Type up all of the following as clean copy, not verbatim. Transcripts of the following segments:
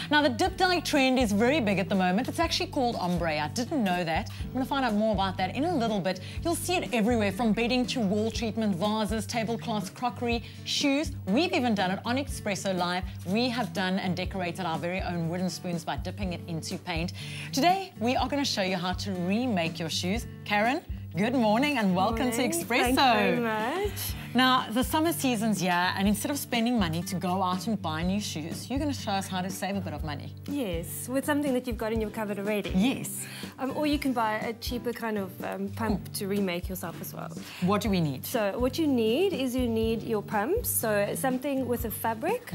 Now, the dip dye trend is very big at the moment. It's actually called Ombre. I didn't know that. I'm going to find out more about that in a little bit. You'll see it everywhere, from bedding to wall treatment, vases, tablecloths, crockery, shoes. We've even done it on Espresso Live. We have done and decorated our very own wooden spoons by dipping it into paint. Today, we are going to show you how to remake your shoes. Karen, good morning and welcome to Espresso. Thank you very much. Now, the summer season's here, and instead of spending money to go out and buy new shoes, you're going to show us how to save a bit of money. Yes, with something that you've got in your cupboard already. Yes. Or you can buy a cheaper kind of pump to remake yourself as well. What do we need? So what you need is you need your pumps, so something with a fabric.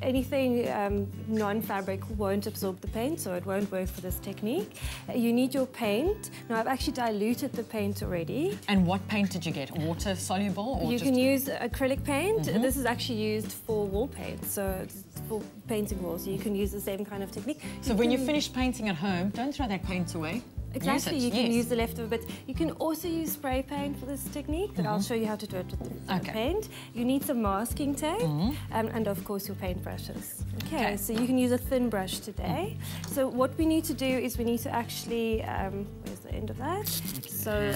Anything non-fabric won't absorb the paint, so it won't work for this technique. You need your paint. Now, I've actually diluted the paint already. And what paint did you get? Water soluble? Or you can use acrylic paint. This is actually used for wall paint, so it's for painting walls. So you can use the same kind of technique. So when you finish painting at home, don't throw that paint away. Exactly, you can use the leftover bits. You can also use spray paint for this technique, but I'll show you how to do it with the paint. You need some masking tape and of course your paint brushes. Okay, so you can use a thin brush today. So what we need to do is we need to actually, where's the end of that? So,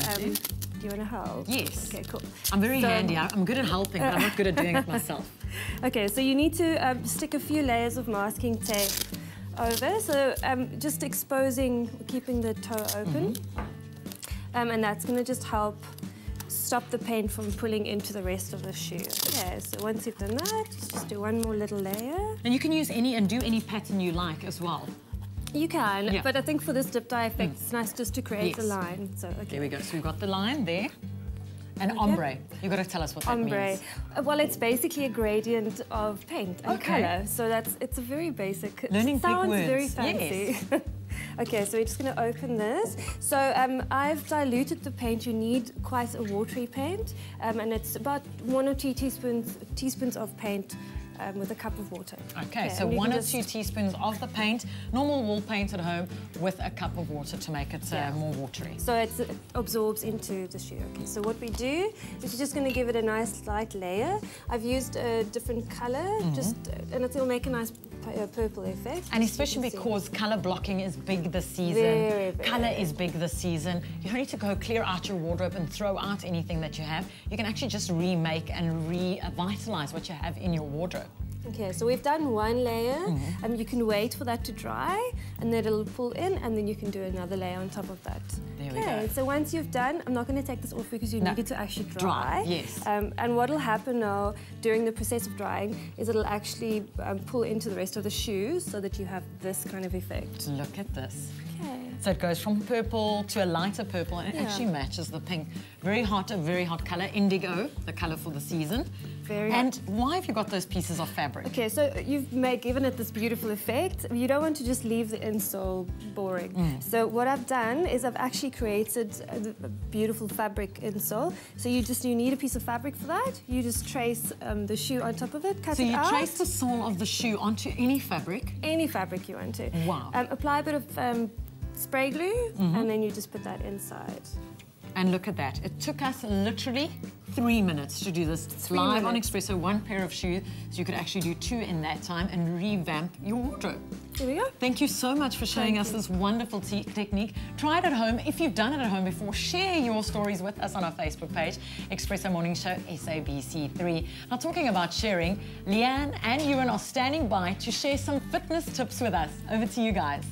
do you want to help? Yes. Okay, cool. I'm very handy. I'm good at helping, but I'm not good at doing it myself. Okay, so you need to stick a few layers of masking tape over, so just exposing, keeping the toe open, and that's going to just help stop the paint from pulling into the rest of the shoe. Okay, so once you've done that, just do one more little layer. And you can use any pattern you like as well. You can, but I think for this dip dye effect, it's nice just to create a line. So there we go. So we've got the line there. And ombre, you've got to tell us what that means. Well, it's basically a gradient of paint and colour. So it's a very basic. Learning big words. Sounds very fancy. Yes. Okay, so we're just going to open this. So I've diluted the paint. You need quite a watery paint, and it's about 1 or 2 teaspoons of paint with a cup of water. Okay, so 1 or 2 teaspoons of the paint, normal wall paint at home, with a cup of water to make it more watery. So it absorbs into the shoe. Okay, so what we do is you're just going to give it a nice light layer. I've used a different colour, and it'll make a nice purple effect. And especially because colour blocking is big this season. Very. Colour is big this season. You don't need to go clear out your wardrobe and throw out anything that you have. You can actually just remake and revitalise what you have in your wardrobe. Okay, so we've done one layer, and you can wait for that to dry, and then it'll pull in, and then you can do another layer on top of that. There we go. So once you've done, I'm not going to take this off because you need it to actually dry. Yes. And what'll happen now during the process of drying is it'll actually pull into the rest of the shoes so that you have this kind of effect. Look at this. Okay. So it goes from purple to a lighter purple, and it actually matches the pink. Very hot, a very hot colour. Indigo, the colour for the season. And why have you got those pieces of fabric? Okay, so you've given it this beautiful effect. You don't want to just leave the insole boring. So what I've done is I've actually created a beautiful fabric insole. So you need a piece of fabric for that. You just trace the shoe on top of it, cut it out. So you trace the sole of the shoe onto any fabric? Any fabric you want to. Wow. Apply a bit of spray glue, and then you just put that inside. And look at that. It took us literally 3 minutes to do this live on Espresso, 1 pair of shoes. So you could actually do 2 in that time and revamp your wardrobe. There we go. Thank you so much for showing us this wonderful technique. Try it at home. If you've done it at home before, share your stories with us on our Facebook page, Espresso Morning Show, SABC3. Now, talking about sharing, Leanne and Ewan are standing by to share some fitness tips with us. Over to you guys.